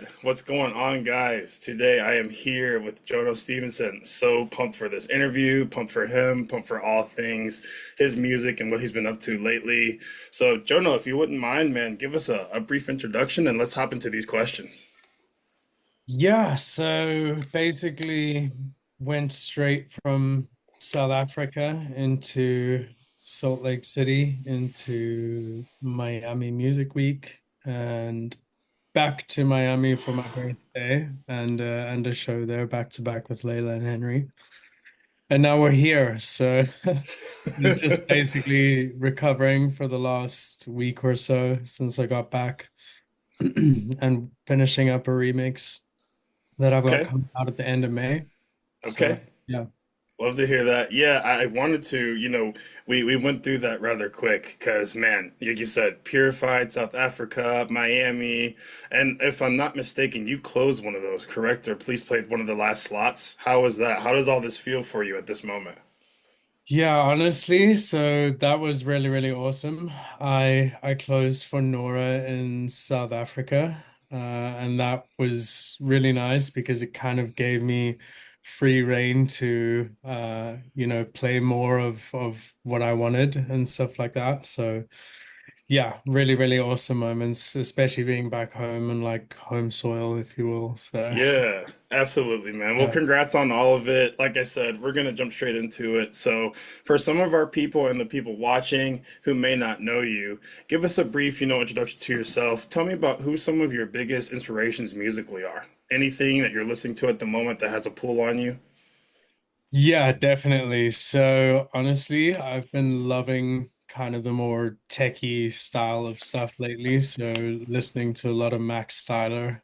what? What's going on, guys? Today I am here with Jono Stephenson. So pumped for this interview, pumped for him, pumped for all things his music and what he's been up to lately. So, Jono, if you wouldn't mind, man, give us a brief introduction and let's hop into these questions. Yeah, so basically went straight from South Africa into Salt Lake City into Miami Music Week and back to Miami for my birthday and a show there back to back with Layla and Henry. And now we're here. So just basically recovering for the last week or so since I got back and finishing up a remix that I've got Okay, coming out at the end of May. okay. So yeah. Love to hear that. Yeah, I wanted to, we went through that rather quick because, man, like you said, Purified, South Africa, Miami, and if I'm not mistaken, you closed one of those, correct? Or please played one of the last slots. How was that? How does all this feel for you at this moment? Yeah, honestly, so that was really, really awesome. I closed for Nora in South Africa, and that was really nice because it kind of gave me free reign to play more of what I wanted and stuff like that. So yeah, really, really awesome moments, especially being back home and like home soil, if you will. So Yeah, absolutely, man. Well, yeah. congrats on all of it. Like I said, we're going to jump straight into it. So, for some of our people and the people watching who may not know you, give us a brief, introduction to yourself. Tell me about who some of your biggest inspirations musically are. Anything that you're listening to at the moment that has a pull on you? Yeah, definitely. So honestly, I've been loving kind of the more techie style of stuff lately. So listening to a lot of Max Styler.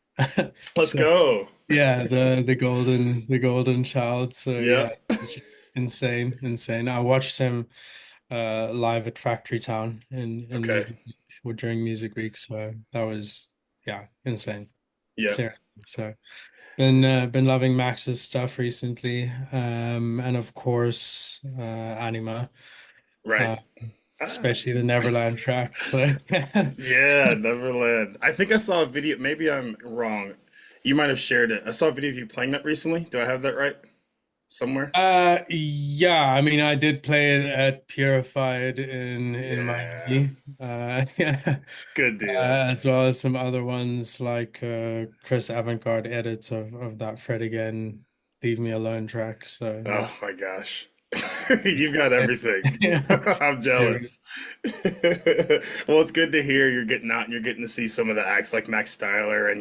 Let's So go. yeah, the golden child. So yeah, Yep. it's just insane, insane. I watched him live at Factory Town in Okay. Music Week or during Music Week. So that was yeah, insane. Yep. Seriously. So been loving Max's stuff recently, and of course, Anima, Right. uh, Ah. especially the Neverland track. So, Yeah, Neverland. I think I saw a video. Maybe I'm wrong. You might have shared it. I saw a video of you playing that recently. Do I have that right? Somewhere? yeah, I mean, I did play it at Purified in Yeah. Miami, yeah, Good deal. as well as some other ones like Chris Avantgarde edits of that Fred Again, Leave Me Alone track. So yeah. Oh my gosh. You've got everything. I'm Yeah. jealous. Well, it's good to hear you're getting out and you're getting to see some of the acts like Max Styler and,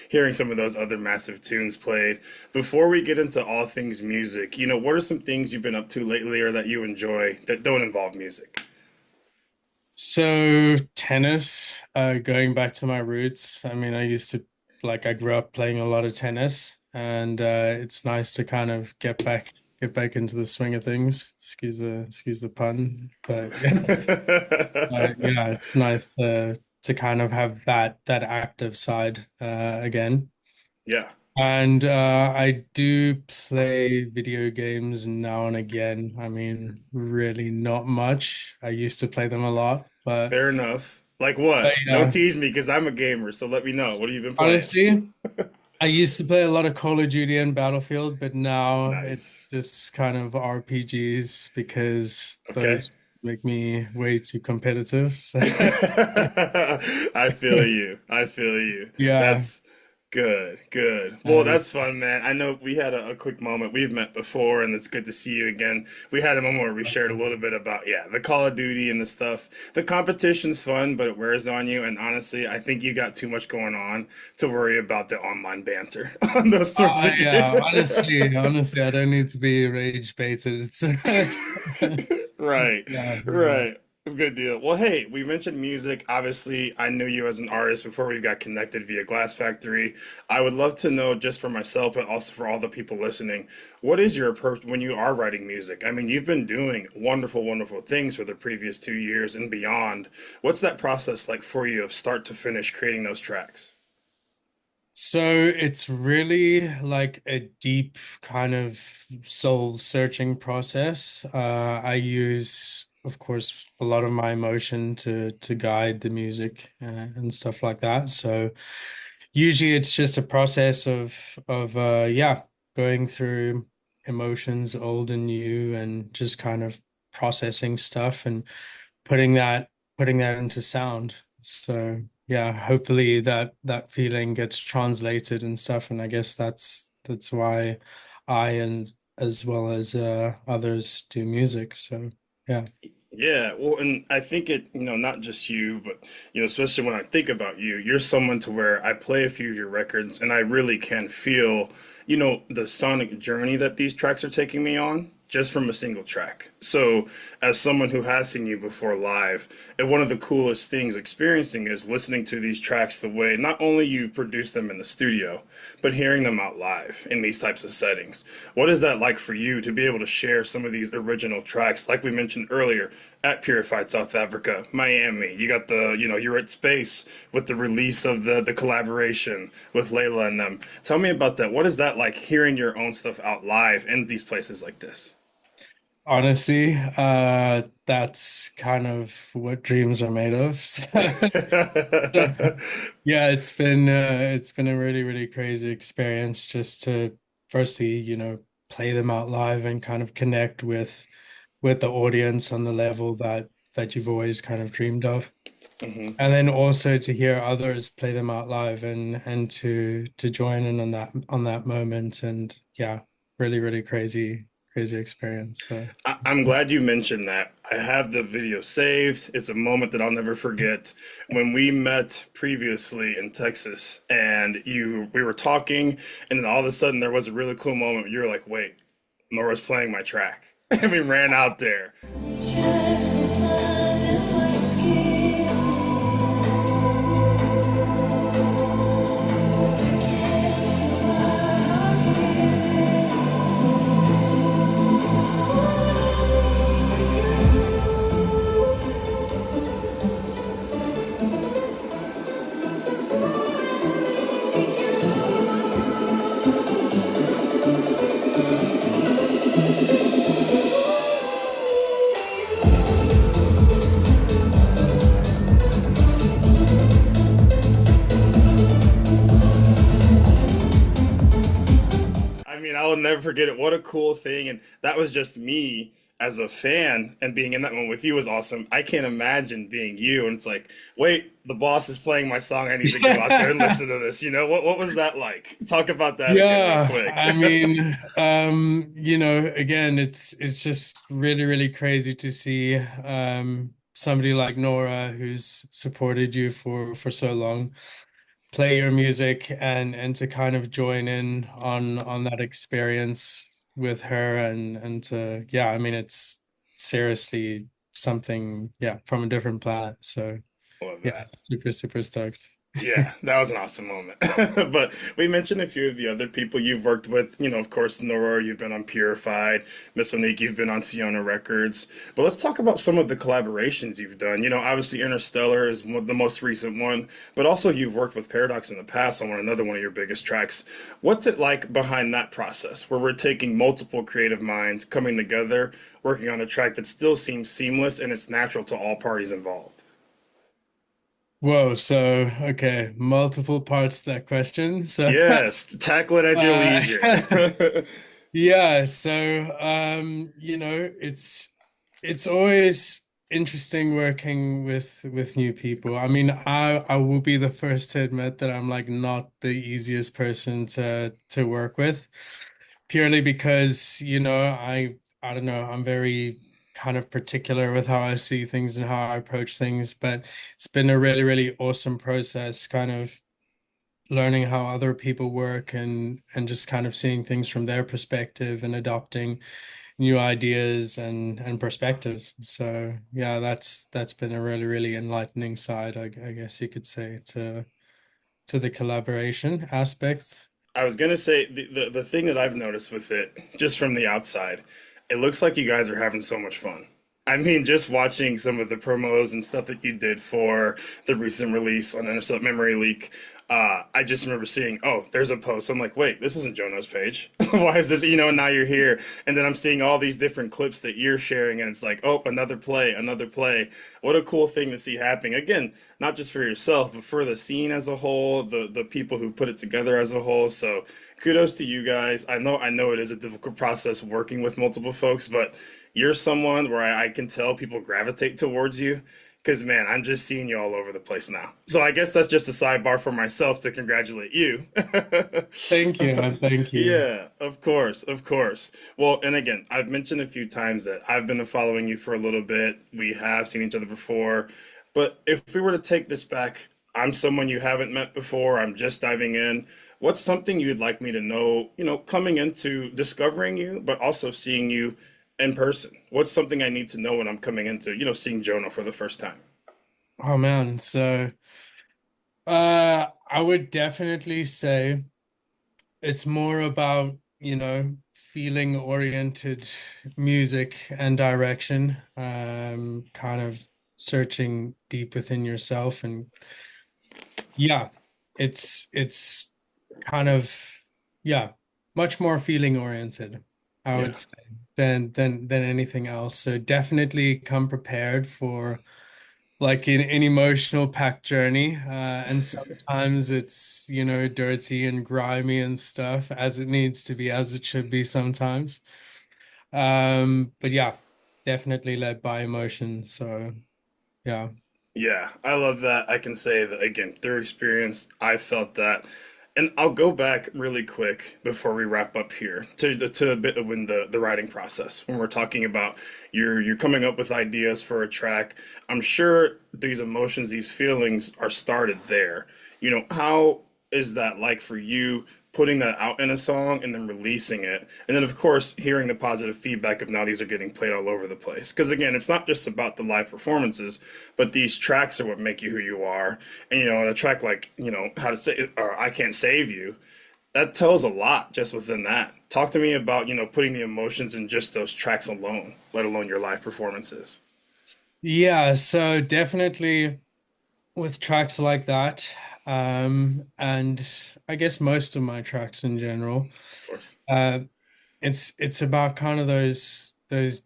hearing some of those other massive tunes played. Before we get into all things music, what are some things you've been up to lately or that you enjoy that don't involve music? So tennis, going back to my roots. I mean, I grew up playing a lot of tennis, and it's nice to kind of get back into the swing of things. Excuse the pun, but yeah, yeah, it's nice to kind of have that active side again. Yeah. And I do play video games now and again. I mean, really not much. I used to play them a lot, but Fair enough. Like what? Don't yeah, tease me because I'm a gamer, so let me know. What have you been playing? honestly, I used to play a lot of Call of Duty and Battlefield, but now it's Nice. just kind of RPGs because Okay. those make me way too competitive. So I feel you. I feel you. yeah, That's good. Good. Well, uh, that's fun, man. I know we had a quick moment. We've met before, and it's good to see you again. We had a moment where we shared a little bit about, yeah, the Call of Duty and the stuff. The competition's fun, but it wears on you. And honestly, I think you got too much going on to worry about the online banter on those sorts of games. yeah, honestly, I don't need to be rage baited. Right, Yeah, yeah. right. Good deal. Well, hey, we mentioned music. Obviously, I knew you as an artist before we got connected via Glass Factory. I would love to know, just for myself, but also for all the people listening, what is your approach when you are writing music? I mean, you've been doing wonderful, wonderful things for the previous 2 years and beyond. What's that process like for you of start to finish creating those tracks? So it's really like a deep kind of soul searching process. I use, of course, a lot of my emotion to guide the music and stuff like that. So usually it's just a process of yeah, going through emotions, old and new, and just kind of processing stuff and putting that putting that into sound. So yeah, hopefully that feeling gets translated and stuff. And I guess that's why I and as well as others do music. So yeah. Yeah, well, and I think it, not just you, but especially when I think about you, you're someone to where I play a few of your records and I really can feel, the sonic journey that these tracks are taking me on just from a single track. So, as someone who has seen you before live, and one of the coolest things experiencing is listening to these tracks the way not only you've produced them in the studio, but hearing them out live in these types of settings. What is that like for you to be able to share some of these original tracks, like we mentioned earlier, at Purified South Africa, Miami? You got you're at Space with the release of the collaboration with Layla and them. Tell me about that. What is that like hearing your own stuff out live in these places like this? Honestly, that's kind of what dreams are made of. So, yeah, it's been a really, really crazy experience just to firstly, play them out live and kind of connect with the audience on the level that you've always kind of dreamed of. Hmm. And then also to hear others play them out live and to join in on that moment. And yeah, really, really crazy experience. So I'm glad you mentioned that. I have the video saved. It's a moment that I'll never forget. When we met previously in Texas and we were talking, and then all of a sudden there was a really cool moment. You were like, wait, Nora's playing my track. And we ran out there. I mean, I will never forget it. What a cool thing. And that was just me as a fan, and being in that one with you was awesome. I can't imagine being you. And it's like, wait, the boss is playing my song. I need to go out there and listen to this. What was that like? Talk about that again, real yeah, quick. I mean, again, it's just really, really crazy to see somebody like Nora who's supported you for so long play your music and to kind of join in on that experience with her and to yeah, I mean it's seriously something yeah from a different planet. So Love yeah, that. super stoked. Yeah, that was an awesome moment. But we mentioned a few of the other people you've worked with. Of course, Nora, you've been on Purified. Miss Monique, you've been on Siona Records. But let's talk about some of the collaborations you've done. Obviously Interstellar is the most recent one, but also you've worked with Paradox in the past on another one of your biggest tracks. What's it like behind that process, where we're taking multiple creative minds coming together, working on a track that still seems seamless and it's natural to all parties involved? Whoa, so okay, multiple parts to that question. So Yes, tackle it at your uh leisure. yeah, so it's always interesting working with new people. I mean, I will be the first to admit that I'm like not the easiest person to work with, purely because, I don't know, I'm very kind of particular with how I see things and how I approach things, but it's been a really, really awesome process kind of learning how other people work and just kind of seeing things from their perspective and adopting new ideas and perspectives. So yeah, that's been a really, really enlightening side, I guess you could say, to the collaboration aspects. I was gonna say the thing that I've noticed with it, just from the outside, it looks like you guys are having so much fun. I mean, just watching some of the promos and stuff that you did for the recent release on Intercept Memory Leak, I just remember seeing, oh, there's a post. I'm like, wait, this isn't Jono's page. Why is this? You know, and now you're here. And then I'm seeing all these different clips that you're sharing, and it's like, oh, another play, another play. What a cool thing to see happening. Again, not just for yourself, but for the scene as a whole, the people who put it together as a whole. So kudos to you guys. I know it is a difficult process working with multiple folks, but you're someone where I can tell people gravitate towards you. Because, man, I'm just seeing you all over the place now. So I guess that's just a sidebar for myself to congratulate you. Thank you, man. Thank you. Yeah, of course, of course. Well, and again, I've mentioned a few times that I've been following you for a little bit. We have seen each other before. But if we were to take this back, I'm someone you haven't met before. I'm just diving in. What's something you'd like me to know, coming into discovering you, but also seeing you in person? What's something I need to know when I'm coming into, seeing Jono for the first time? Oh man, so I would definitely say it's more about, feeling oriented music and direction, kind of searching deep within yourself and yeah, it's kind of yeah, much more feeling oriented, I would Yeah. say, than anything else. So definitely come prepared for like an emotional packed journey. And sometimes it's, dirty and grimy and stuff as it needs to be, as it should be sometimes. But yeah, definitely led by emotion. So yeah. Yeah, I love that. I can say that again, through experience, I felt that. And I'll go back really quick before we wrap up here to a bit of when the writing process. When we're talking about you're coming up with ideas for a track, I'm sure these emotions, these feelings are started there. How is that like for you putting that out in a song and then releasing it? And then, of course, hearing the positive feedback of now these are getting played all over the place. Because, again, it's not just about the live performances, but these tracks are what make you who you are. And, a track like, How to Say It, or I Can't Save You, that tells a lot just within that. Talk to me about, putting the emotions in just those tracks alone, let alone your live performances. Yeah, so definitely with tracks like that, and I guess most of my tracks in general, Of course. uh, it's about kind of those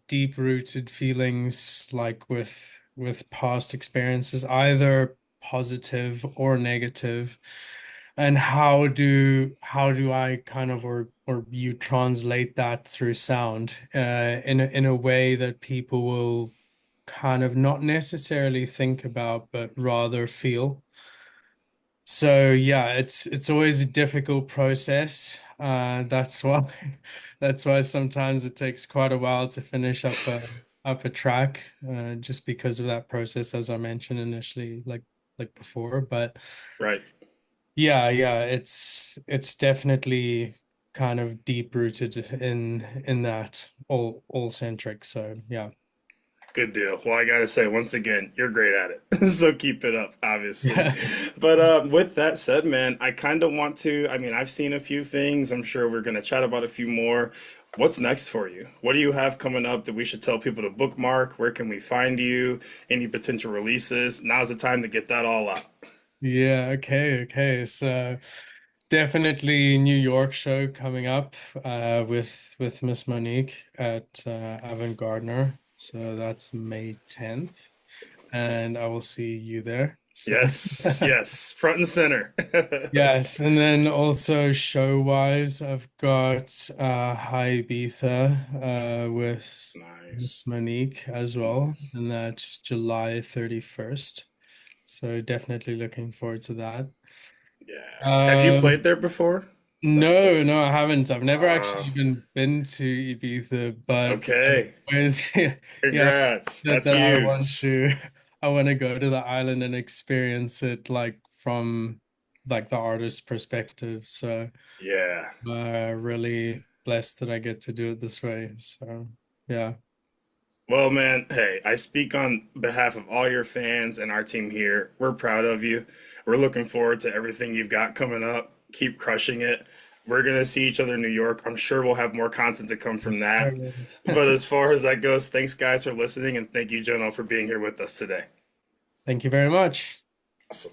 deep rooted feelings like with past experiences, either positive or negative, and how do I kind of or you translate that through sound in a way that people will kind of not necessarily think about but rather feel. So yeah, it's always a difficult process. That's why that's why sometimes it takes quite a while to finish up a track, just because of that process, as I mentioned initially, like before. But Right. yeah, yeah, it's definitely kind of deep rooted in that all centric. So yeah. Good deal. Well, I gotta say, once again, you're great at it. So keep it up, obviously. Yeah. But with that said, man, I kind of want to. I mean, I've seen a few things. I'm sure we're gonna chat about a few more. What's next for you? What do you have coming up that we should tell people to bookmark? Where can we find you? Any potential releases? Now's the time to get that all out. Yeah, okay, okay. So definitely New York show coming up with Miss Monique at Avant Gardner. So that's May 10th, and I will see you there. So Yes, yes, front and center. yes, and then also show wise, I've got High Ibiza with Nice. Miss Monique as well, and that's July 31st. So definitely looking forward to that. Yeah. Have you Um, played there before? So, no, no, I haven't. I've never uh, actually even been to Ibiza, but I've okay. always, yeah, Congrats. that That's that huge. I want to go to the island and experience it like from like the artist's perspective. So, Yeah. really blessed that I get to do it this way. So, yeah. Well, man, hey, I speak on behalf of all your fans and our team here. We're proud of you. We're looking forward to everything you've got coming up. Keep crushing it. We're going to see each other in New York. I'm sure we'll have more content to come from Yes, that. sir. But as far as that goes, thanks, guys, for listening. And thank you, Jono, for being here with us today. Thank you very much. Awesome.